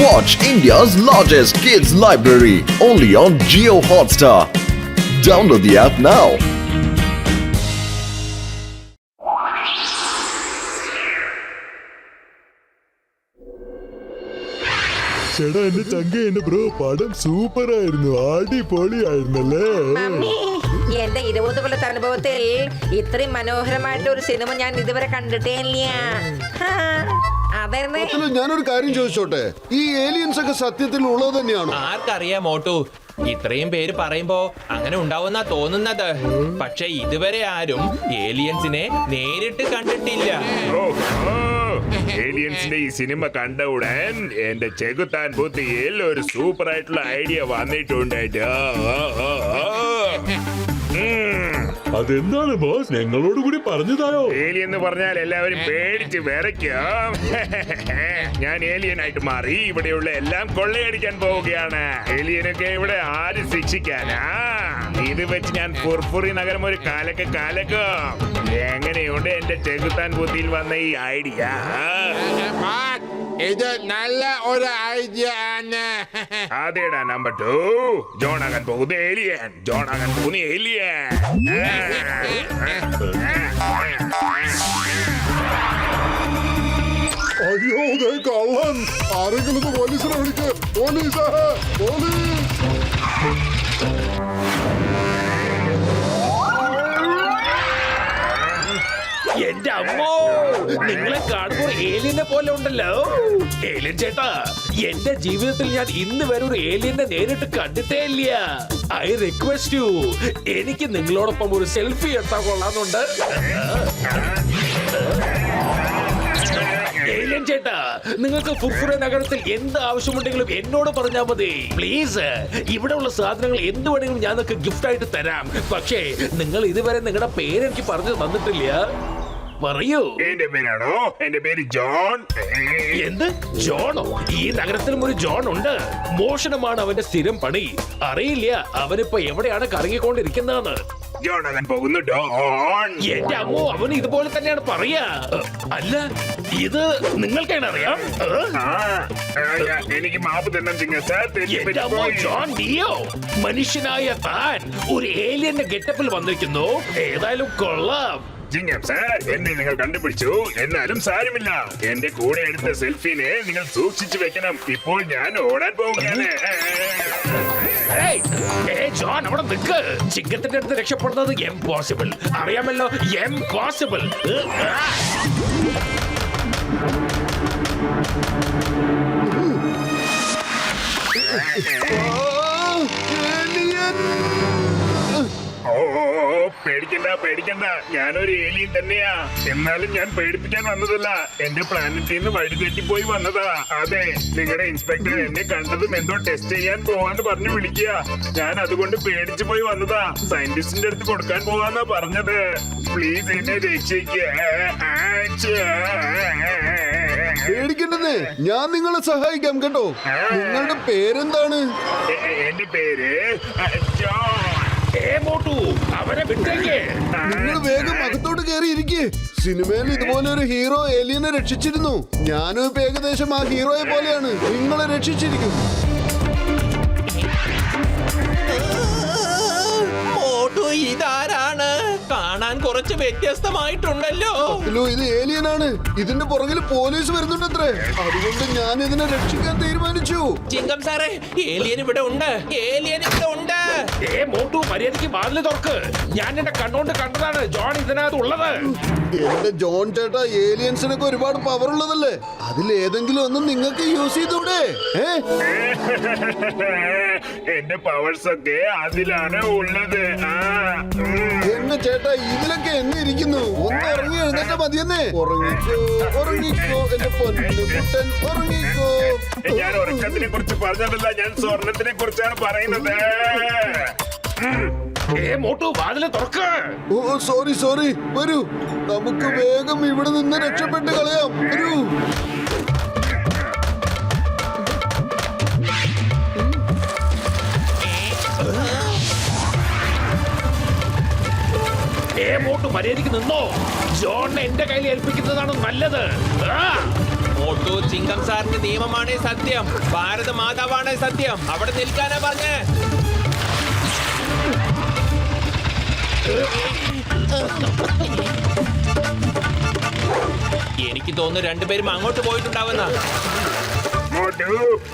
Watch India's largest kids library only on Jio Hotstar. Download the app now. ചേട്ടാ എന്റെ ചങ്ക എന്റെ bro പടം super ആയിരുന്നു, അടിപൊളിയായിരുന്നല്ലേ. എന്റെ 20 കൊല്ലത്തെ അനുഭവത്തിൽ ഇത്രയും മനോഹരമായിട്ട് ഒരു സിനിമ ഞാൻ ഇതുവരെ കണ്ടിട്ടേ ഇല്ല. അതായിരുന്നു. ഞാനൊരു കാര്യം ചോദിച്ചോട്ടെ, ഈ ഏലിയൻസ് ഒക്കെ സത്യത്തിൽ ഉള്ളത് തന്നെയാണോ? ആർക്കറിയാം മോട്ടു, ഇത്രയും പേര് പറയുമ്പോ അങ്ങനെ ഉണ്ടാവുന്ന തോന്നുന്നത്. പക്ഷെ ഇതുവരെ ആരും ഏലിയൻസിനെ നേരിട്ട് കണ്ടിട്ടില്ല. ഏലിയൻസിന്റെ ഈ സിനിമ കണ്ട ഉടൻ എന്റെ ചെകുത്താൻ ബുദ്ധിയിൽ ഒരു സൂപ്പർ ആയിട്ടുള്ള ഐഡിയ വന്നിട്ടുണ്ട്. അതെന്താണ് ബോസ്, ഞങ്ങളോട് കൂടി പറഞ്ഞതായോ? ഏലിയൻ എന്ന് പറഞ്ഞാൽ എല്ലാവരും പേടിച്ച് വിറയ്ക്കും. ഞാൻ ഏലിയൻ ആയിട്ട് മാറി ഇവിടെയുള്ള എല്ലാം കൊള്ളയടിക്കാൻ പോവുകയാണ്. ഏലിയനൊക്കെ ഇവിടെ ആര് ശിക്ഷിക്കാനാ? ഇത് വെച്ച് ഞാൻ ഫുർഫുറി നഗരം ഒരു കാലക്കും. എങ്ങനെയുണ്ട് എന്റെ ചെകുത്താൻ ബുദ്ധിയിൽ വന്ന ഈ ഐഡിയ? ഇത് നല്ല ഒരു ഐഡിയ ആണ്. അതേടാ നമ്പർ 2. ജോൺ ആകാൻ പോകുന്ന ഏലിയൻ. ജോൺ ആകാൻ പോകുന്ന ഏലിയൻ. അയ്യോ കള്ളൻ! ആരെങ്കിലും പോലീസിനെ വിളിക്ക്. പോലീസ്! എന്റെ അമ്മോ, നിങ്ങളെ കാണുമ്പോൾ ഏലിയനെ പോലെ ഉണ്ടല്ലോ. ഏലിയൻ ചേട്ടാ, എന്റെ ജീവിതത്തിൽ ഞാൻ ഇന്ന് വരെ ഒരു ഏലിയനെ നേരിട്ട് കണ്ടിട്ടേ ഇല്ല. ഐ റിക്വസ്റ്റ് യു, എനിക്ക് നിങ്ങളോടൊപ്പം ഒരു സെൽഫി എടുത്താൽ കൊള്ളാന്നുണ്ട്. ഏലിയൻ ചേട്ടാ, നിങ്ങൾക്ക് ഫുർഫുറ നഗരത്തിൽ എന്ത് ആവശ്യമുണ്ടെങ്കിലും എന്നോട് പറഞ്ഞാൽ മതി. പ്ലീസ്, ഇവിടെ ഉള്ള സാധനങ്ങൾ എന്ത് വേണമെങ്കിലും ഞാൻ നിങ്ങൾക്ക് ഗിഫ്റ്റ് ആയിട്ട് തരാം. പക്ഷേ നിങ്ങൾ ഇതുവരെ നിങ്ങളുടെ പേരെനിക്ക് പറഞ്ഞു തന്നിട്ടില്ല. പറയൂ. എന്റെ പേരാണോ? എന്റെ പേര് ജോൺ. എന്ത് ജോണോ? ഈ നഗരത്തിലും ഒരു ജോൺ ഉണ്ട്. മോഷണമാണ് അവന്റെ സ്ഥിരം പണി. അറിയില്ല അവനിപ്പോ എവിടെയാണ് കറങ്ങിക്കൊണ്ടിരിക്കുന്നതെന്ന്. ജോൺ ആകാൻ പോകുന്നു ഡോൺ. എന്റെ അമ്മോ, അവന് ഇതുപോലെ തന്നെയാണ് പറയാ. അല്ല, ഇത് നിങ്ങൾക്കാണ് അറിയാം. എനിക്ക് മാപ്പ് തന്നെ എന്റെ അമ്മോ, ജോൺ ഡിയോ, മനുഷ്യനായ താൻ ഒരു ഏലിയന്റെ ഗെറ്റപ്പിൽ വന്നിരിക്കുന്നു. ഏതായാലും കൊള്ളാം. ജിങ്കം സാർ, എന്നെ നിങ്ങൾ കണ്ടുപിടിച്ചു. എന്നാലും സാരമില്ല, എന്റെ കൂടെ എടുത്ത സെൽഫിനെ നിങ്ങൾ സൂക്ഷിച്ചു വെക്കണം. ഇപ്പോൾ ഞാൻ ഓടാൻ പോവുകയാണ്. ജോൺ, അവിടെ നിൽക്ക്. ചിങ്കത്തിന്റെ അടുത്ത് രക്ഷപ്പെടുന്നത് എംപോസിബിൾ. അറിയാമല്ലോ, എംപോസിബിൾ. പേടിക്കണ്ട, ഞാനൊരു ഏലിയൻ തന്നെയാ. എന്നാലും ഞാൻ പേടിപ്പിക്കാൻ വന്നതല്ല. എന്റെ പ്ലാനറ്റിൽ നിന്ന് വഴി തെറ്റിപ്പോയി വന്നതാ. അതെ, നിങ്ങളുടെ ഇൻസ്പെക്ടർ എന്നെ കണ്ടതും എന്തോ ടെസ്റ്റ് ചെയ്യാൻ പോവാന്ന് പറഞ്ഞു വിളിക്കുക. ഞാൻ അതുകൊണ്ട് പേടിച്ചു പോയി വന്നതാ. സയന്റിസ്റ്റിന്റെ അടുത്ത് കൊടുക്കാൻ പോവാന്നാ പറഞ്ഞത്. പ്ലീസ് എന്നെ രക്ഷിക്കുക. പേടിക്കണ്ടെന്നേ, ഞാൻ നിങ്ങളെ സഹായിക്കാം കേട്ടോ. നിങ്ങളുടെ പേരെന്താണ്? എന്റെ പേര് ജോൺ. അവരെ വിട്ടേക്ക്. നിങ്ങൾ വേഗം അകത്തോട്ട് കയറി ഇരിക്കേ. സിനിമയിൽ ഇതുപോലെ ഒരു ഹീറോ ഏലിയനെ രക്ഷിച്ചിരുന്നു. ഞാനും ഇപ്പൊ ഏകദേശം ആ ഹീറോയെ പോലെയാണ് നിങ്ങളെ രക്ഷിച്ചിരിക്കും. ഇതാരാണ്? കാണാൻ കുറച്ച് വ്യത്യസ്തമായിട്ടുണ്ടല്ലോ. ഇത് ഏലിയനാണ്. ഇതിന്റെ പുറകിൽ പോലീസ് വരുന്നുണ്ടത്രേ. അതുകൊണ്ട് ഞാൻ ഇതിനെ രക്ഷിക്കാൻ തീരുമാനിച്ചു. ചിങ്കം സാറേ, ഏലിയൻ ഇവിടെ ഉണ്ട്. ഏലിയൻ ഇവിടെ ഉണ്ട്. മോട്ടു, മര്യാദയ്ക്ക് വാതില് തുറക്ക്. ഞാൻ എന്റെ കണ്ണോണ്ട് കണ്ടതാണ് ജോൺ ഇതിനകത്ത് ഉള്ളത്. എന്റെ ജോൺ ചേട്ടാ, ഏലിയൻസിനൊക്കെ ഒരുപാട് പവർ ഉള്ളതല്ലേ. അതിലേതെങ്കിലും ഒന്നും നിങ്ങൾക്ക് യൂസ് ചെയ്തൂടെ? എന്റെ പവേഴ്സ് ഒക്കെ അതിലാണ് ഉള്ളത്. എന്നെ ചേട്ടാ, ഇതിലൊക്കെ എന്നെ ഇരിക്കുന്നു. ഒന്ന് ഉറങ്ങി എഴുന്നേറ്റ മതിയെന്നേ. ഉറങ്ങിക്കോ എന്റെ പൊന്നുകുട്ടൻ, ഉറങ്ങിക്കോ. ഞാൻ ഉറക്കത്തിനെ കുറിച്ച് പറഞ്ഞതല്ല, ഞാൻ സ്വർണത്തിനെ കുറിച്ചാണ് പറയുന്നത്. മോട്ടു, വാതില് തുറക്ക്. ഓ സോറി. വരൂ, നമുക്ക് വേഗം ഇവിടെ നിന്ന് രക്ഷപ്പെട്ട് കളയാം. വരൂ. മോട്ടു, മര്യാദയ്ക്ക് നിന്നോ. ജോണിനെ എന്റെ കയ്യിൽ ഏൽപ്പിക്കുന്നതാണ് നല്ലത്. മോട്ടു ചിങ്കം സാറിന്റെ നിയമമാണ് സത്യം, ഭാരത മാതാവാണ് സത്യം. അവിടെ നിൽക്കാനാ പറഞ്ഞേ. എനിക്ക് തോന്നുന്നു രണ്ടുപേരും അങ്ങോട്ട് പോയിട്ടുണ്ടാവുന്ന. മോട്ടു,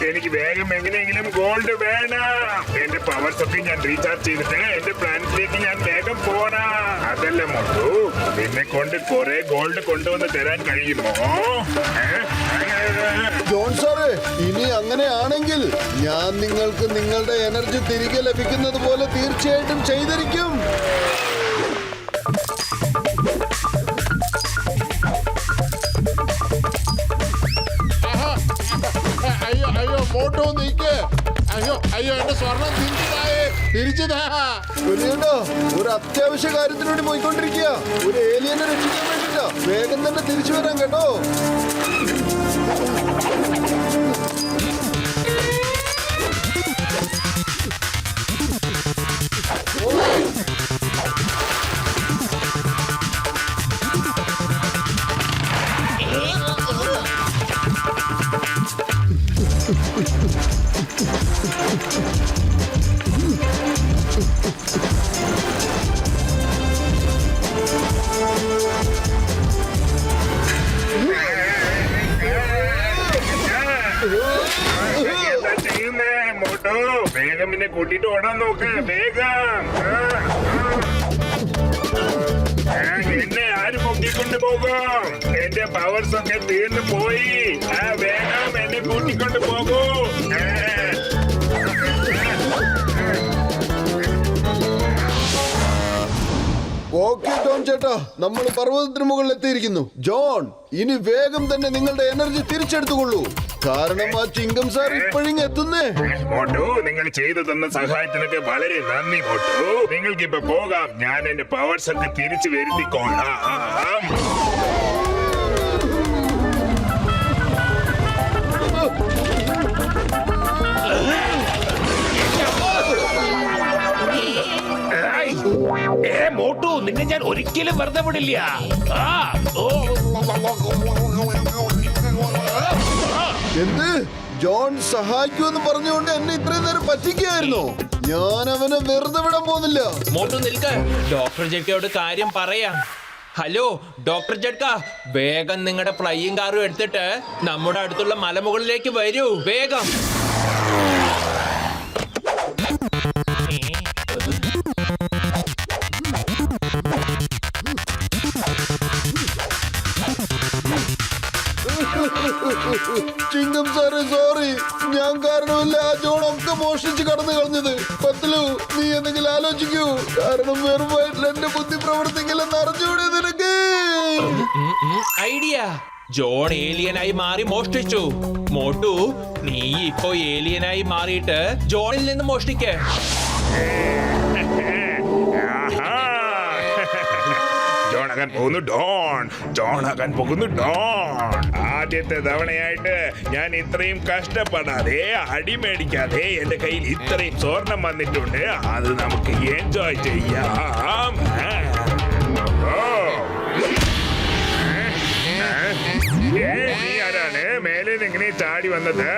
എനിക്ക് വേഗം എങ്ങനെയെങ്കിലും ഗോൾഡ് വേണം. എന്റെ പവേഴ്സ് ഒക്കെ ഞാൻ റീചാർജ് ചെയ്തിട്ട് എന്റെ പ്ലാനറ്റിലേക്ക് ഞാൻ വേഗം പോരാ. അതല്ല മോട്ടു, നിന്നെ കൊണ്ട് കുറെ ഗോൾഡ് കൊണ്ടുവന്ന് തരാൻ കഴിയുമോ? ജോൺ സാറേ, ഇനി അങ്ങനെയാണെങ്കിൽ ഞാൻ നിങ്ങൾക്ക് നിങ്ങളുടെ എനർജി തിരികെ ലഭിക്കുന്നത് പോലെ തീർച്ചയായിട്ടും ചെയ്തിരിക്കും. അയ്യോ അയ്യോ മോട്ടോ നീക്ക്. അയ്യോ അയ്യോ എന്റെ സ്വർണം തിരിച്ചു താ. വലിയേട്ടാ, ഒരു അത്യാവശ്യ കാര്യത്തിന് വേണ്ടി പോയിക്കൊണ്ടിരിക്കുക. ഒരു ഏലിയനെ രക്ഷിക്കാൻ വേണ്ടിട്ടാ. വേഗം തന്നെ തിരിച്ചു വരാം കേട്ടോ. എന്താ ചെയ്യുന്നേ മോട്ടു? വേഗം എന്നെ കൂട്ടിട്ട് ഓടാൻ നോക്ക്. വേഗം. എന്നെ ആര് പൊക്കിക്കൊണ്ട് പോകും? എന്റെ പവേഴ്സ് ഒക്കെ തീർന്നു പോയി. വേഗം എന്നെ കൂട്ടിക്കൊണ്ട് പോകൂ. ഓക്കെ ജോൺ ചേട്ടാ, നമ്മൾ പർവ്വതത്തിന് മുകളിൽ എത്തിയിരിക്കുന്നു. ജോൺ, ഇനി വേഗം തന്നെ നിങ്ങളുടെ എനർജി തിരിച്ചെടുത്തുകൊള്ളൂ. കാരണം ആ ചിങ്കം സാർ ഇപ്പോഴിങ് എത്തുന്നേ. മോട്ടു, നിങ്ങൾ ചെയ്തു തന്ന സഹായത്തിനൊക്കെ വളരെ നന്ദി മോട്ടു. നിങ്ങൾക്ക് ഇപ്പൊ പോകാം. ഞാൻ എന്റെ പവേഴ്സ് ഒക്കെ തിരിച്ചു വരുത്തിക്കോളാം. മോട്ടു, നിന്നെ ഞാൻ ഒരിക്കലും വെറുതെ വിടില്ല. എന്ത്? ജോൺ സഹായിക്കുമെന്ന് പറഞ്ഞുകൊണ്ട് എന്നെ ഇത്രയും നേരം പറ്റിക്കുകയായിരുന്നു. ഞാൻ അവനെ വെറുതെ വിടാൻ പോകുന്നില്ല. മോട്ടു നിൽക്ക്, ഡോക്ടർ ജഡ്കയോട് കാര്യം പറയാം. ഹലോ ഡോക്ടർ ജഡ്ക, വേഗം നിങ്ങളുടെ ഫ്ലൈയിങ് കാറും എടുത്തിട്ട് നമ്മുടെ അടുത്തുള്ള മലമുകളിലേക്ക് വരൂ. വേഗം. ചിങ്കം സാറേ, സോറി. ഞാൻ കാരണമല്ല ആ ജോൺ ഒക്കെ മോഷ്ടിച്ച് കടന്നു കളഞ്ഞത്. പത്തലു, നീ എന്തെങ്കിലും ആലോചിക്കൂ. കാരണം വെറും വയറ്റിൽ എന്റെ ബുദ്ധി പ്രവർത്തിക്കില്ലെന്ന് അറിഞ്ഞൂടെ നിനക്ക്? ഐഡിയ. ജോൺ ഏലിയനായി മാറി മോഷ്ടിച്ചു. മോട്ടു, നീ ഇപ്പോ ഏലിയനായി മാറിയിട്ട് ജോണിൽ നിന്ന് മോഷ്ടിക്കേ. ജോണാകാൻ പോകുന്നു ഡോൺ. ജോണാകാൻ പോകുന്നു ഡോൺ. ആദ്യത്തെ തവണയായിട്ട് ഞാൻ ഇത്രയും കഷ്ടപ്പെടാതെ അടിമേടിക്കാതെ എന്റെ കയ്യിൽ ഇത്രയും സ്വർണം വന്നിട്ടുണ്ട്. അത് നമുക്ക് എൻജോയ് ചെയ്യാം. നീ ആരാണ് മേലെ എങ്ങനെ ചാടി വന്നത്?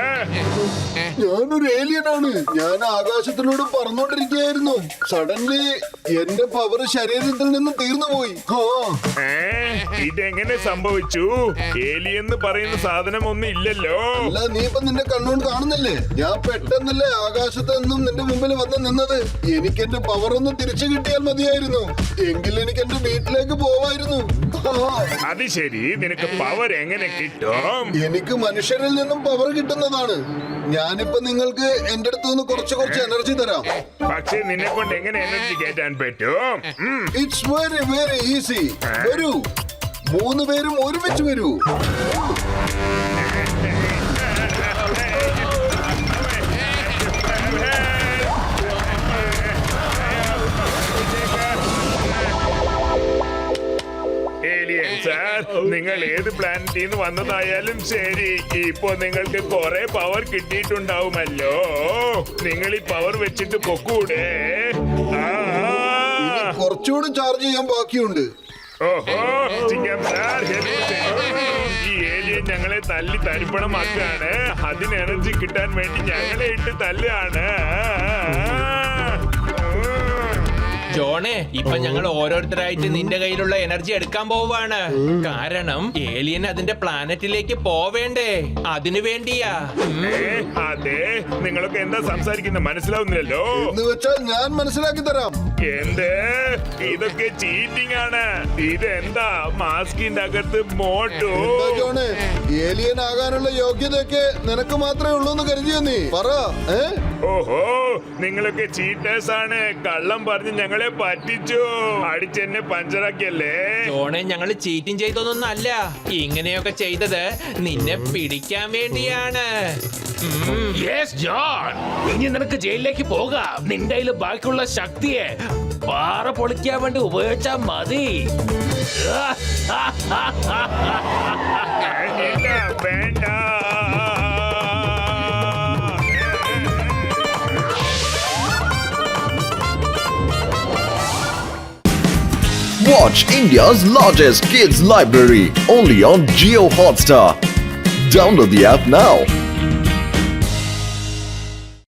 ഞാനൊരു ഏലിയനാണ്. ഞാൻ ആകാശത്തിലൂടെ പറന്നോണ്ടിരിക്കുകയായിരുന്നു. സഡൻലി എന്റെ പവർ ശരീരത്തിൽ നിന്ന് തീർന്നു പോയി. ഇതെങ്ങനെ സംഭവിച്ചു? ഏലിയെന്ന് പറയുന്ന സാധനം ഒന്നും ഇല്ലല്ലോ. അല്ല, നീ ഇപ്പൊ നിന്റെ കണ്ണുകൊണ്ട് കാണുന്നില്ലേ? ഞാൻ പെട്ടെന്നല്ലേ ആകാശത്ത് നിന്നും നിന്റെ മുമ്പിൽ വന്ന് നിന്നത്. എനിക്ക് എന്റെ പവർ ഒന്ന് തിരിച്ചു കിട്ടിയാൽ മതിയായിരുന്നു. എങ്കിൽ എനിക്ക് എന്റെ വീട്ടിലേക്ക് പോവായിരുന്നു. അത് ശരി, നിനക്ക് പവർ എങ്ങനെ കിട്ടും? എനിക്ക് മനുഷ്യരിൽ നിന്നും പവർ കിട്ടുന്നതാണ്. ഞാനിപ്പോ നിങ്ങൾക്ക് എന്റെ അടുത്ത് നിന്ന് കുറച്ച് എനർജി തരാം. പക്ഷെ നിന്നെ കൊണ്ട് എങ്ങനെ എനർജി കയറ്റാൻ പറ്റും? It's very very easy. വരൂ, 3 പേരും ഒരുമിച്ച് വരൂ. സാർ, നിങ്ങൾ ഏത് പ്ലാനറ്റിൽ നിന്ന് വന്നതായാലും ശരി, ഇപ്പൊ നിങ്ങൾക്ക് കുറെ പവർ കിട്ടിയിട്ടുണ്ടാവുമല്ലോ. നിങ്ങൾ ഈ പവർ വെച്ചിട്ട് പൊക്കൂടെ? കുറച്ചുകൂടി ചാർജ് ചെയ്യാൻ ബാക്കിയുണ്ട്. ഓഹോ, ചിങ്കം സാർ, ഈ ഏലിയൻ ഞങ്ങളെ തല്ലി തരിപ്പണമാക്കാണ്. അതിന് എനർജി കിട്ടാൻ വേണ്ടി ഞങ്ങളെ ഇട്ട് തല്ലാണ്. ജോണേ, ഇപ്പൊ ഞങ്ങൾ ഓരോരുത്തരായിട്ട് നിന്റെ കയ്യിലുള്ള എനർജി എടുക്കാൻ പോവാണ്. കാരണം ഏലിയൻ അതിന്റെ പ്ലാനറ്റിലേക്ക് പോവേണ്ടേ, അതിനു വേണ്ടിയാ. അതെ, നിങ്ങളൊക്കെ എന്താ സംസാരിക്കുന്നത് മനസ്സിലാവുന്നില്ലല്ലോ. എന്ന് വെച്ചാൽ ഞാൻ മനസ്സിലാക്കി തരാം. എന്ത്? ഇതൊക്കെ ചീറ്റിംഗ് ആണ്. ഇതെന്താ മാസ്കിന്റെ അകത്ത് മോട്ടു? എന്താ ജോണേ, ഏലിയൻ ആകാനുള്ള യോഗ്യതയൊക്കെ നിനക്ക് മാത്രമേ ഉള്ളൂ എന്ന് കരുതിയോ നീ? പറ. ഓഹോ, നിങ്ങളൊക്കെ ചീറ്റേഴ്സ് ആണ്. കള്ളം പറഞ്ഞ് ഞങ്ങളെ പറ്റിച്ചു. അടിച്ചെന്നെ പഞ്ചറാക്കിയല്ലേ? ജോണെ, ഞങ്ങള് ചീറ്റിംഗ് ചെയ്തൊന്നും അല്ല. ഇങ്ങനെയൊക്കെ ചെയ്തത് നിന്നെ പിടിക്കാൻ വേണ്ടിയാണ്. യെസ് ജോൺ, ഇനി നിനക്ക് ജയിലിലേക്ക് പോകാം. നിന്റെ കയ്യിൽ ബാക്കിയുള്ള ശക്തിയെ പാറ പൊളിക്കാൻ വേണ്ടി ഉപയോഗിച്ചാ മതി. ഇല്ല, വേണ്ട. Watch India's largest kids library only on Geo Hotstar. Download the app now.